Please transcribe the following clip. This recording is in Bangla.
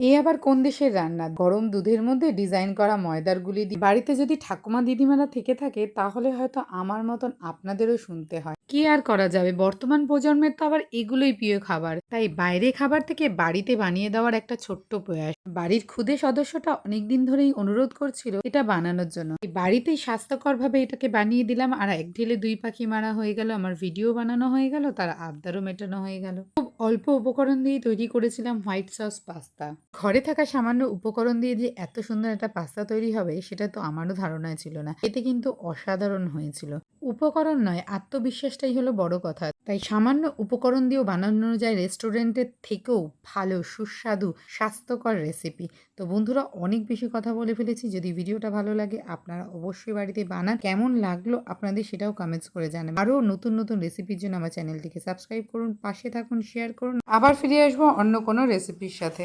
এ আবার কোন দেশের রান্না? গরম দুধের মধ্যে ডিজাইন করা ময়দার গুলি দিয়ে বাড়িতে যদি ঠাকুমা দিদিমারা থেকে থাকে তাহলে হয়তো আমার মতন আপনাদেরও শুনতে হয়। কি আর করা যাবে? বর্তমান প্রজন্মের তো আবার এগুলোই প্রিয় খাবার। তাই বাইরে খাবার থেকে বাড়িতে বানিয়ে দেওয়ার একটা ছোট্ট প্রয়াস। বাড়ির ক্ষুদে সদস্যটা অনেকদিন ধরেই অনুরোধ করছিল এটা বানানোর জন্য। এই বাড়িতেই স্বাস্থ্যকরভাবে এটাকে বানিয়ে দিলাম আর এক ঢিলে দুই পাখি মারা হয়ে গেল। আমার ভিডিও বানানো হয়ে গেল, তার আবদারও মেটানো হয়ে গেল। খুব অল্প উপকরণ দিয়ে তৈরি করেছিলাম হোয়াইট সস পাস্তা। ঘরে থাকা সামান্য উপকরণ দিয়ে যে এত সুন্দর একটা পাস্তা তৈরি হবে সেটা তো আমারও ধারণায় ছিল না। এতে কিন্তু অসাধারণ হয়েছিল। উপকরণ নয়, আত্মবিশ্বাসটাই হলো বড় কথা। তাই সামান্য উপকরণ দিয়েও বানানো যায় রেস্টুরেন্টের থেকেও ভালো, সুস্বাদু, স্বাস্থ্যকর রেসিপি। তো বন্ধুরা, অনেক বেশি কথা বলে ফেলেছি। যদি ভিডিওটা ভালো লাগে আপনারা অবশ্যই বাড়িতে বানান। কেমন লাগলো আপনাদের সেটাও কমেন্টস করে জানাবেন। আরও নতুন নতুন রেসিপির জন্য আমার চ্যানেলটিকে সাবস্ক্রাইব করুন, পাশে থাকুন, শেয়ার করুন। আবার ফিরে আসবো অন্য কোনো রেসিপির সাথে।